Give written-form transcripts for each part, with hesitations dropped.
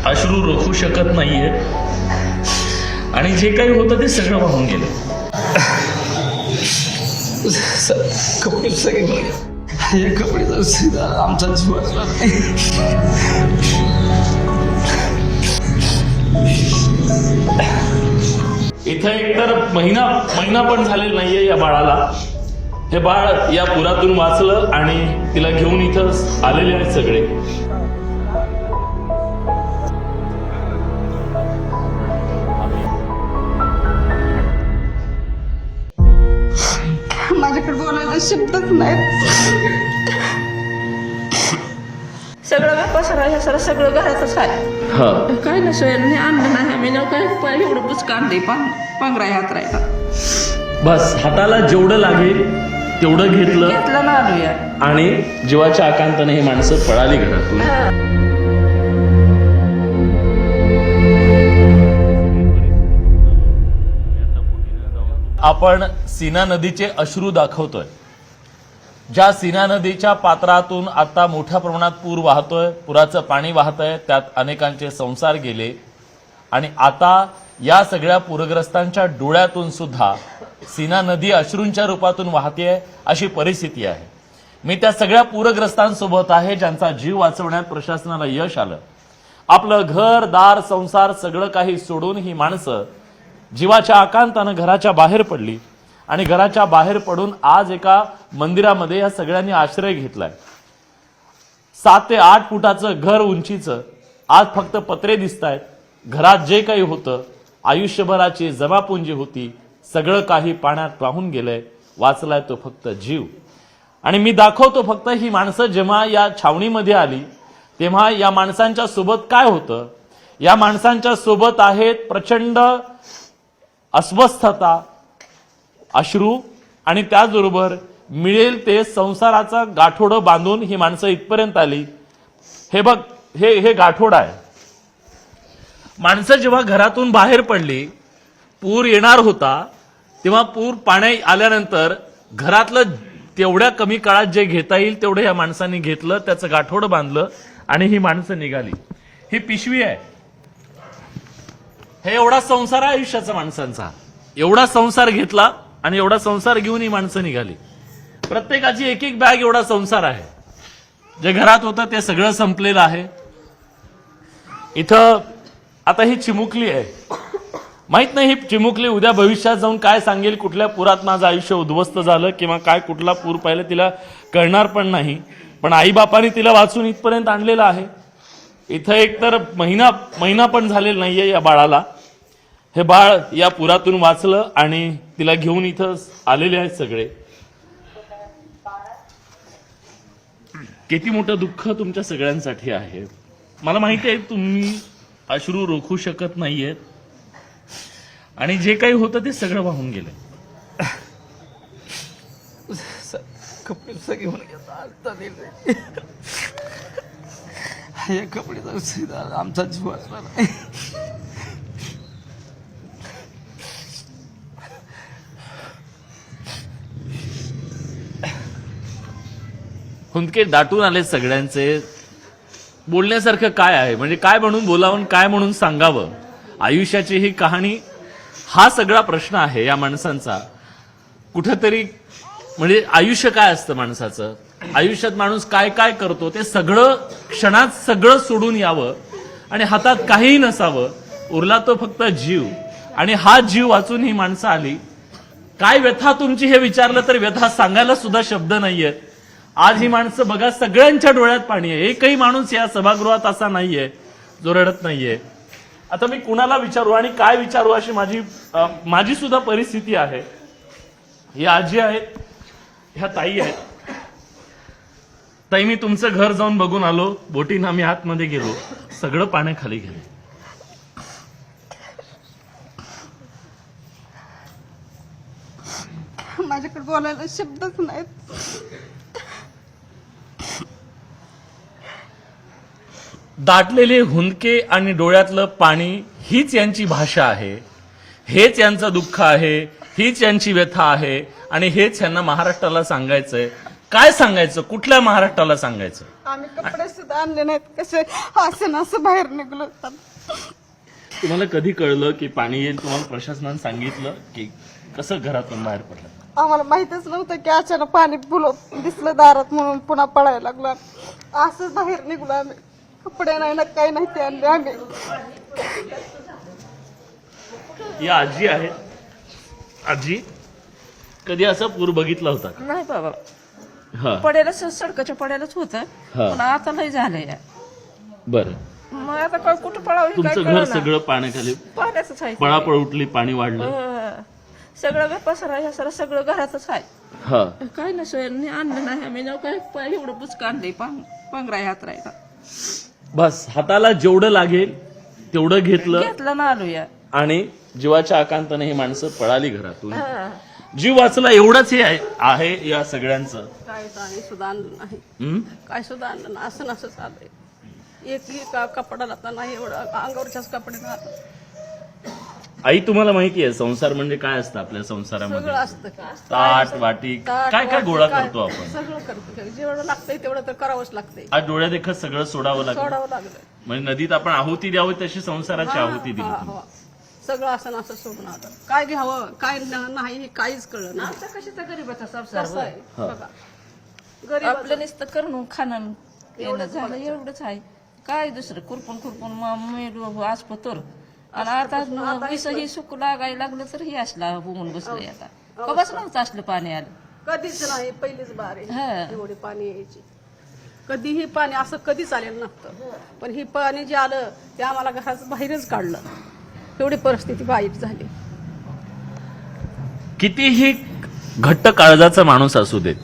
अश्रू रोखू शकत नाहीये आणि जे काही होतं ते सगळं वाहून गेलं. कपडे सगळे हे कपडे आमचा जीव असला नाही. इथं एकतर महिना पण झालेला नाहीये या बाळाला. हे बाळ या पुरातून वाचलं आणि तिला घेऊन इथं आलेले आहेत सगळे. माझ्याकडे बोलायला शब्दच नाहीत. सगळं पसारा हे सगळं घरातच आहे. काय ना सोयाने आणलं नाही आम्ही ना काय एवढं पुचका आणले पांघरा हात राहिला. बस हाताला जेवढं लागेल तेवढं घेतलं घेतलं ना आलूया आणि जीवाच्या आकांताने ही माणसं पळाली घरातून. आपण सीना नदीचे अश्रू दाखवतोय. ज्या सीना नदीच्या पात्रातून आता मोठ्या प्रमाणात पूर वाहतोय, पुराचं पाणी वाहतंय, त्यात अनेकांचे संसार गेले आणि आता या सगळ्या पूरग्रस्तांच्या डोळ्यातून सुद्धा सीना नदी अश्रूंच्या रूपातून वाहतेय अशी परिस्थिती आहे. मी त्या सगळ्या पूरग्रस्तांसोबत आहे ज्यांचा जीव वाचवण्यात प्रशासनाला यश आलं. आपलं घर दार संसार सगळं काही सोडून ही माणसं जीवाच्या आकांतानं घराच्या बाहेर पडली आणि घराच्या बाहेर पडून आज एका मंदिरामध्ये या सगळ्यांनी आश्रय घेतलाय. 7 ते 8 फुटाचं घर उंचीचं आज फक्त पत्रे दिसतायत. घरात जे काही होतं, आयुष्यभराची जमापुंजी होती, सगळं काही पाण्यात वाहून गेलंय. वाचलाय तो फक्त जीव. आणि मी दाखवतो फक्त ही माणसं जेव्हा या छावणीमध्ये आली तेव्हा या माणसांच्या सोबत काय होतं. या माणसांच्या सोबत आहेत प्रचंड अस्वस्थता, अश्रू आणि त्याचबरोबर मिळेल ते संसाराचा गाठोडं बांधून ही माणसं इथपर्यंत आली. हे बघ, हे गाठोड आहे. माणसं जेव्हा घरातून बाहेर पडली, पूर येणार होता, तेव्हा पूर पाणी आल्यानंतर घरातलं तेवढ्या कमी काळात जे घेता येईल तेवढं या माणसांनी घेतलं, त्याचं गाठोडं बांधलं आणि ही माणसं निघाली. ही पिशवी आहे. हे एवढा संसार आहे आयुष्याचा माणसांचा. एवढा संसार घेतला आणि एवढा संसार घेऊन ही माणसं निघाली. प्रत्येकाची एक एक बॅग एवढा संसार आहे. जे घरात होतं ते सगळं संपलेलं आहे. इथं आता ही चिमुकली आहे. माहित नाही ही चिमुकली उद्या भविष्यात जाऊन काय सांगेल, कुठल्या पुरात माझं आयुष्य उद्ध्वस्त झालं किंवा काय कुठला पूर पाहिलं तिला कळणार पण नाही. पण आईबापाने तिला वाचून इथपर्यंत आणलेलं आहे. इथं एकतर महिना पण झालेला नाहीये या बाळाला. हे बाळ या पुरातून वाचलं आणि तिला घेऊन इथं आलेले आहेत सगळे. किती मोठं दुःख तुमच्या सगळ्यांसाठी आहे. मला माहिती आहे तुम्ही अश्रू रोखू शकत नाहीयेत आणि जे काही होतं ते सगळं वाहून गेलं. कपडे सगळे हे कपडे आमचा जीव असला नाही. हुंदके दाटून आले सगळ्यांचे. बोलण्यासारखं काय आहे, म्हणजे काय म्हणून बोलावं, काय म्हणून सांगावं. आयुष्याची ही कहाणी, हा सगळा प्रश्न आहे या माणसांचा. कुठंतरी म्हणजे आयुष्य काय असतं माणसाचं, आयुष्यात माणूस काय काय करतो ते सगळं क्षणात सगळं सोडून यावं आणि हातात काहीही नसावं. उरला तो फक्त जीव आणि हा जीव वाचून ही माणसं आली. काय व्यथा तुमची हे विचारलं तर व्यथा सांगायला सुद्धा शब्द नाहीयेत. आज ही माणसं बघा, सगळ्यांच्या डोळ्यात पाणी आहे. एकही माणूस या सभागृहात असा नाहीये जो रडत नाहीये. आता मी कुणाला विचारू आणि काय विचारू अशी माझी सुद्धा परिस्थिती आहे. ही आजी आहेत, ह्या ताई आहेत. ताई, मी तुमचं घर जाऊन बघून आलो. बोटीनं आम्ही आतमध्ये गेलो, सगळं पाण्याखाली गेलं. माझ्याकडे बोलायला शब्दच नाहीत. दाटलेले हुंदके आणि डोळ्यातलं पाणी हीच यांची भाषा आहे. हेच यांचं दुःख आहे, हीच यांची व्यथा आहे आणि हेच यांना महाराष्ट्राला सांगायचंय. काय सांगायचं, कुठल्या महाराष्ट्राला सांगायचं? आम्ही कपडे सुद्धा आणले नाहीत, कसे असं असं बाहेर निघलो होतो. तुम्हाला कधी कळलं की पाणी येईल? तुम्हाला प्रशासनाने सांगितलं की कसं घरातून बाहेर पडलं? आम्हाला माहितच नव्हतं की अचानक पाणी दिसलं दारात म्हणून पुन्हा पळायला लागलो. असंच बाहेर निघलो आम्ही. कपडे नाही ना काही नाही ते आणले आम्ही. या आजी आहे. आजी, कधी असा पूर बघितला होता? नाही बाबा, हा, पडायला सडकाच्या पडायलाच होतं, हा. पण आता लय झालंय. बरं. मग आता काय कुठं पळावं हे काय तुमचं घर कळलं सगळं पाण्याखाली, पाण्याचंच आहे. पळापळ उठली, पाणी वाढलं. सगळं पसारा ह्या सारा सगळं घरातच आहे. हा, काय ना सोयाने आणलं नाही आम्ही ना काय एवढं पुचक आणलंय पांघरा हात राहिला बस हाताला जेवढं लागेल तेवढं घेतलं ना आलो या. आणि जीवाच्या आकांताने ही माणसं पळाली घरातून. जीव वाचला एवढंच हे आहे या सगळ्यांचं. काय सुद्धा आणलं नाही, हं? काय सुद्धा आणलं नाही. असं नसं चाललंय. एकही कपडा लागता नाही, एवढं अंगावरच्याच कपडे राहतात. आई, तुम्हाला माहिती आहे संसार म्हणजे काय असतं? आपल्या संसारामध्ये सगळं असतं का? ताट वाटी काय काय गोळा करतो आपण. सगळं करतो. जेवढं लागतंय तेवढं तर करावंच लागतंय. आज डोळ्या देखत सगळं सोडावं लागतं. सोडावं लागलं. म्हणजे नदीत आपण आहुती द्यावी तशी संसाराची आहुती दिली. हो. सगळं असं असं सोडून आलं. काय घ्यावं काय नाही हे काहीच कळलं नाही. आमचा कशाचा गरीबाचा कसं संसार आहे बघा. गरीब आपलं नुसतं करणं खाणं येणं झालं एवढंच आहे. काय दुसरं खुरपून मेलो आज पतोर. आणि आता विषही सुकू लागायला लागलं तर हे असला होऊन बसलंय. आता कवाच नव्हतं असलं पाणी आलं. कधीच नाही, पहिलीच बार हा. आहे एवढे पाणी यायची. कधीही पाणी असं कधीच आलेलं नव्हतं. पण ही पाणी जे आलं ते आम्हाला घराच्या बाहेरच काढलं. एवढी परिस्थिती वाईट झाली. कितीही घट्ट काळजाचा माणूस असू देत,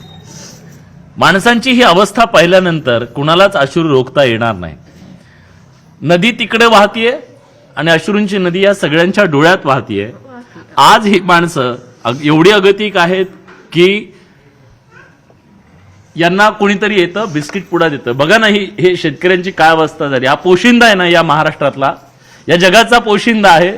माणसांची ही अवस्था पाहिल्यानंतर कुणालाच अश्रू रोखता येणार नाही. नदी तिकडे वाहतीये आणि अश्रूंची नदी या सगळ्यांच्या डोळ्यात वाहतीये. आज ही माणसं एवढी अगतिक आहेत की यांना कोणीतरी येतं बिस्किट पुडा देतं. बघा ना, हे शेतकऱ्यांची काय अवस्था झाली. हा पोशिंदा आहे ना या महाराष्ट्रातला, या जगाचा पोशिंदा आहे.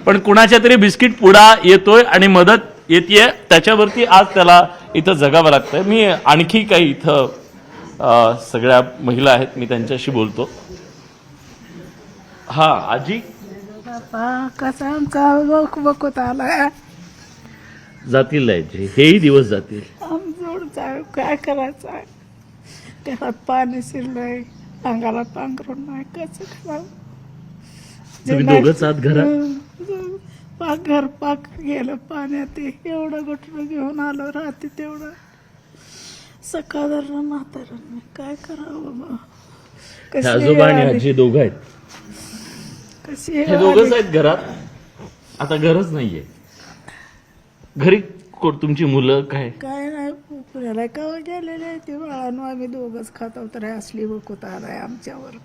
पण कुणाच्या तरी बिस्किट पुडा येतोय आणि मदत येतेय, त्याच्यावरती आज त्याला इथं जगावं लागतंय. मी आणखी काही इथं सगळ्या महिला आहेत, मी त्यांच्याशी बोलतो. हा आजी, कसा आमचा बघत आला. जातील जायचे, हेही दिवस जातील. आमचं काय करायचं? घरात पाणी शिरलंय, अंगाला पांघरून नाही, कसं करावं? तुम्ही दोघंच आहात घरात? घर पाक गेलं पाण्यात. एवढं गटरं घेऊन आलो राहते तेवढं. सकाळ म्हातारा काय करावं? हे आजोबा आणि आजी दोघं आहेत. कशी हे दोघंच आहेत घरात. आता घरच नाहीये घरी. तुमची मुलं काय नाही पुण्याला केव्हा गेलेले ते बाळांनो. आम्ही दोघंच खातो तर असली बघत आलाय आमच्यावर.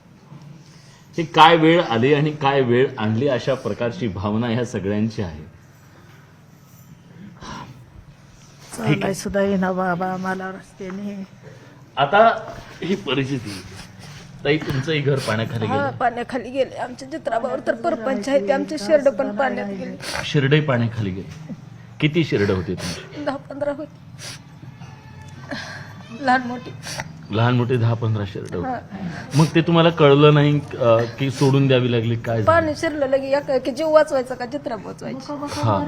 हे काय वेळ आली आणि काय वेळ आणली, अशा प्रकारची भावना ह्या सगळ्यांची आहे. चालाय सुद्धा येईना बाबा मला रस्त्याने. आता ही परिस्थिती. ताई, तुमचंही घर पाण्याखाली गेलं? पाण्याखाली गेले. आमच्या चित्राबावर तर परपंच आहे. आमचे शेरड पण पाण्यात गेले. शिरडे पाण्याखाली गेले. किती शिरड होते तुमची? 10-15 होते, लहान मोठी. लहान मोठे 10-15 शिरड होते. मग ते तुम्हाला कळलं नाही की सोडून द्यावी लागली? काय झालं? पाणी शिरलं लगे की जीव वाचवायचा का चित्रा वाचवायची? हा,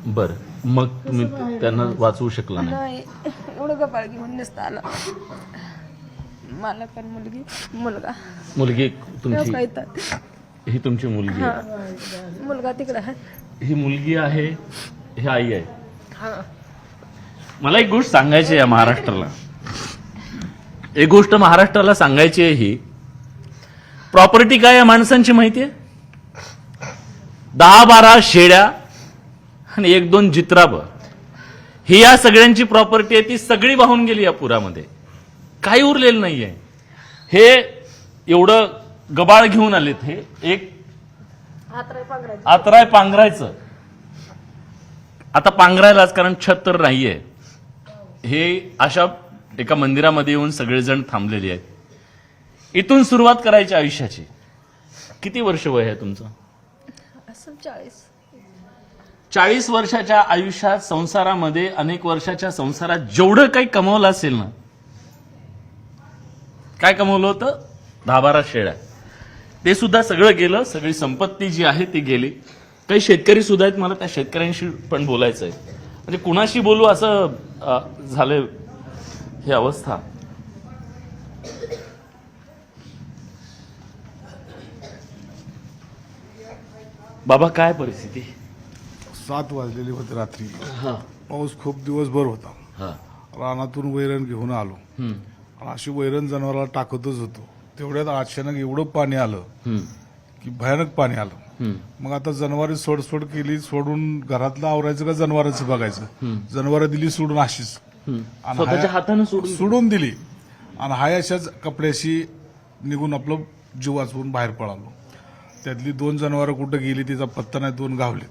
बर. मग तुम्ही त्यांना वाचवू शकला नाही? नाही, एवढं गबाळ घेऊन नसतं आला. मला पण मुलगा मुलगी तुमची? काय ही तुमची मुलगी आहे? मुलगा तिकडे आहे. ही मुलगी आहे, ही आई आहे. मला एक गोष्ट सांगायची आहे महाराष्ट्राला. एक गोष्ट महाराष्ट्राला सांगायची आहे. ही प्रॉपर्टी काय या माणसांची माहितीये? 10-12 शेळ्या आणि 1-2 जित्राब, ही या सगळ्यांची प्रॉपर्टी आहे. ती सगळी वाहून गेली या पुरामध्ये. काही उरलेलं नाहीये. हे एवढं गबाळ घेऊन आलेत. हे एक आतराय पांघरायचं. आता पांघरायलाच, कारण छत तर नाहीये. हे अशा एका मंदिरामध्ये येऊन सगळेजण थांबलेले आहेत. इथून सुरुवात करायची आयुष्याची. किती वर्ष वय आहे तुमचं? असं 40. 40 वर्षाच्या आयुष्यात संसारामध्ये अनेक वर्षाच्या संसारात जेवढं काही कमवलं असेल ना, काय कमवलं होतं? 10-12 शेळ्या. ते सुद्धा सगळं गेलं. सगळी संपत्ती जी आहे ती गेली. काही शेतकरी सुद्धा आहेत, मला त्या शेतकऱ्यांशी पण बोलायचं आहे. म्हणजे कुणाशी बोलू असं झालंय ही अवस्था. बाबा, काय परिस्थिती? 7 वाजलेली होती रात्री. हा पाऊस खूप दिवसभर होता. हा रानातून वैरण घेऊन आलो. आणि अशी वैरण जनावराला टाकतच होतो. तेवढ्यात अचानक एवढं पाणी आलं की भयानक पाणी आलं. मग आता जनावरे सोडसोड केली. सोडून घरातलं आवरायचं का जनावरांचं बघायचं? जनावरं दिली सोडून अशीच, आणि स्वतःच्या हाताने सोडून दिली. आणि हाय अशाच कपड्याशी निघून आपलं जीव वाचवून बाहेर पळालो. त्यातली 2 जनावरं कुठं गेली तिचा पत्ता नाही. 2 गावले.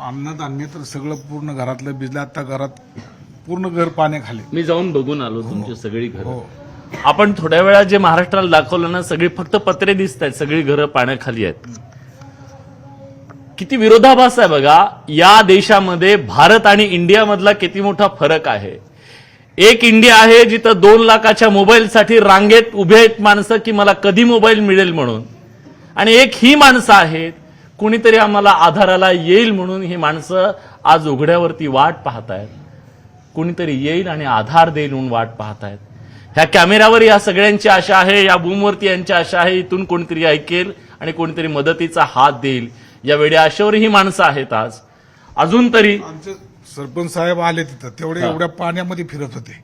अन्नधान्य तर सगळं पूर्ण घरातलं भिजलं. आता घरात पूर्ण घर पाण्याखाली. मी जाऊन बघून आलो तुमची सगळी घरं. आपण थोड्या वेळा जे महाराष्ट्राला दाखवलं ना, सगळी फक्त पत्रे दिसत आहेत, सगळी घरं पाण्याखाली आहेत. किती विरोधाभास आहे बघा. या देशामध्ये भारत आणि इंडिया मधला किती मोठा फरक आहे. एक इंडिया आहे जिथं 2 लाखाच्या मोबाईलसाठी रांगेत उभे आहेत माणसं की मला कधी मोबाईल मिळेल म्हणून, आणि एक ही माणसं आहेत कुणीतरी आम्हाला आधाराला येईल म्हणून. ही माणसं आज उघड्यावरती वाट पाहतायत, कुणीतरी येईल आणि आधार देईल म्हणून वाट पाहतायत. ह्या कॅमेऱ्यावर या सगळ्यांची आशा आहे, या बूमवरती यांची आशा आहे, इथून कोणीतरी ऐकेल आणि कोणीतरी मदतीचा हात देईल. या वेड्या आशेवर ही माणसं आहेत. आज अजून तरी आमचे सरपंच साहेब आले तिथं. तेवढे एवढ्या पाण्यामध्ये फिरत होते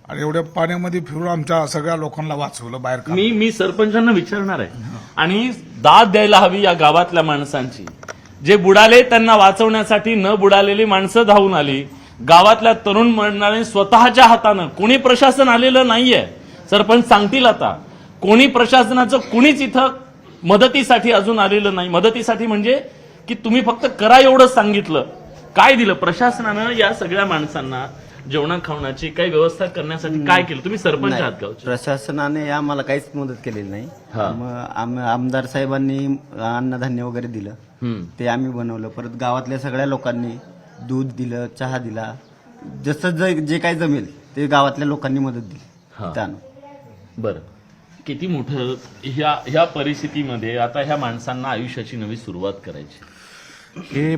आणि एवढ्या पाण्यामध्ये फिरून आमच्या सगळ्या लोकांना वाचवलं बाहेर काढलं. मी सरपंचांना विचारणार आहे आणि दाद द्यायला हवी या गावातल्या माणसांची. जे बुडाले त्यांना वाचवण्यासाठी न बुडालेली माणसं धावून आली. गावातल्या तरुण मंडळाने स्वतःच्या हातानं, कोणी प्रशासन आलेलं नाहीये, सरपंच सांगतील आता, कोणी प्रशासनाचं कुणीच इथं मदतीसाठी अजून आलेलं नाही. मदतीसाठी म्हणजे की तुम्ही फक्त करा एवढं सांगितलं. काय दिलं प्रशासनानं या सगळ्या माणसांना? जेवणा खावण्याची काही व्यवस्था करण्यासाठी काय केलं? तुम्ही सरपंच आहात गावचे. प्रशासनाने आम्हाला काहीच मदत केलेली नाही. मग आमदार साहेबांनी अन्नधान्य वगैरे दिलं, ते आम्ही बनवलं. परत गावातल्या सगळ्या लोकांनी दूध दिलं, चहा दिला, जसं जे काही जमेल ते गावातल्या लोकांनी मदत दिली त्यानं. बरं, किती मोठं ह्या परिस्थितीमध्ये आता ह्या माणसांना आयुष्याची नवी सुरुवात करायची. हे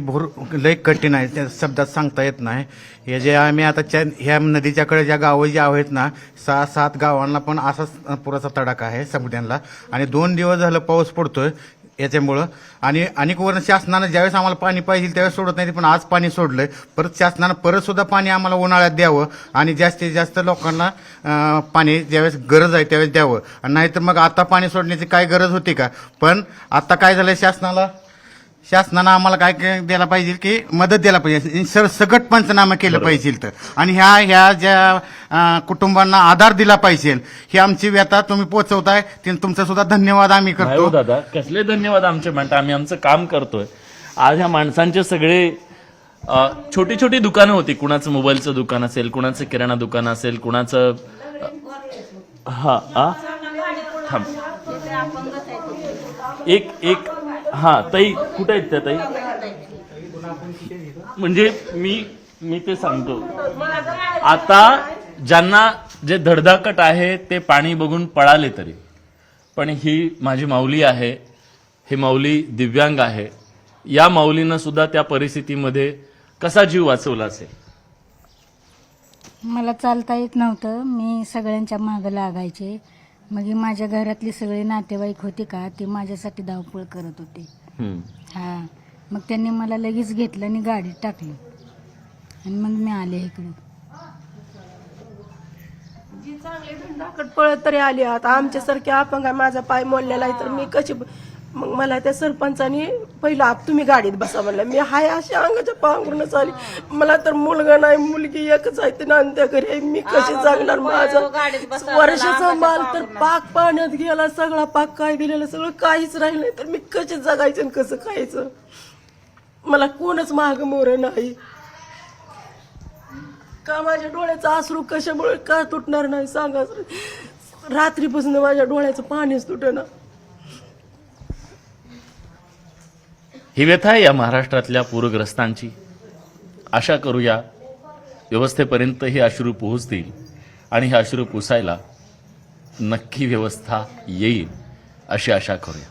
लय कठीण आहे, त्या शब्दात सांगता येत नाही. हे जे आम्ही आता ह्या नदीच्याकडे ज्या गावं जी आहेत ना, 6-7 गावांना पण असाच पुराचा तडाखा आहे समुद्राला. आणि 2 दिवस झालं पाऊस पडतोय याच्यामुळं. आणि अनेक वर्ष शासनानं ज्यावेळेस आम्हाला पाणी पाहिजे त्यावेळेस सोडत नाही, पण आज पाणी सोडलंय. परत शासनानं परत सुद्धा पाणी आम्हाला उन्हाळ्यात द्यावं आणि जास्तीत जास्त लोकांना पाणी ज्यावेळेस गरज आहे त्यावेळेस द्यावं. नाहीतर मग आता पाणी सोडण्याची काय गरज होती का? पण आता काय झालंय, शासनानं आम्हाला काय द्यायला पाहिजे की मदत द्यायला पाहिजे, सरसकट पंचनामा केलं पाहिजे तर. आणि ह्या ज्या कुटुंबांना आधार दिला पाहिजे, ही आमची व्यथा तुम्ही पोहोचवताय, तुमचा सुद्धा धन्यवाद आम्ही करतो. दादा, कसले धन्यवाद आमचे म्हणता? आम्ही आमचं काम करतोय. आज ह्या माणसांचे सगळे छोटी छोटी दुकानं होती. कुणाचं मोबाईलचं दुकान असेल, कुणाचं किराणा दुकान असेल, कुणाचं थांब एक ताई कुठे आहेत त्या ताई? म्हणजे मी ते सांगतो, आता ज्यांना जे धडधाकट आहे ते पाणी बघून पळाले तरी, पण ही माझी माऊली आहे, हे माऊली दिव्यांग आहे. या माऊलीनं सुद्धा त्या परिस्थितीमध्ये कसा जीव वाचवला असेल? मला चालता येत नव्हतं. मी सगळ्यांच्या मागं लागायचे. मग माझ्या घरातली सगळे नातेवाईक होते का, ते माझ्यासाठी धावपळ करत होते. हा, मग त्यांनी मला लगेच घेतलं आणि गाडीत टाकलं आणि मग मी आले इकडे. जी चांगले धंदाकट पळत तरी आली. आता आमच्यासारखे अपंग, माझा पाय मोडलेला आहे तर मी कशी. मग मला त्या सरपंचानी पहिला तुम्ही गाडीत बसा म्हणलं. मी हाय अशी अंगाच्या पांघरूनच आली. मला तर मुलगा नाही, मुलगी एकच आहे, ते नांद्या घरी आहे. मी कशी जगणार? माझा वर्षाचा माल तर पाक पाण्यात गेला, सगळा पाक काय दिलेलं सगळं काहीच राहिलं नाही. तर मी कशी जगायचं आणि कसं खायचं? मला कोणच माग मोर नाही का? माझ्या डोळ्याचं अश्रू कशामुळे का तुटणार नाही सांगा. रात्रीपासून माझ्या डोळ्याचं पाणीच तुटना. ही व्यथा आहे या महाराष्ट्रातल्या पूरग्रस्तांची. आशा करूया व्यवस्थेपर्यंत हे अश्रू पोहोचतील आणि हे अश्रू पुसायला नक्की व्यवस्था येईल अशी आशा करूया.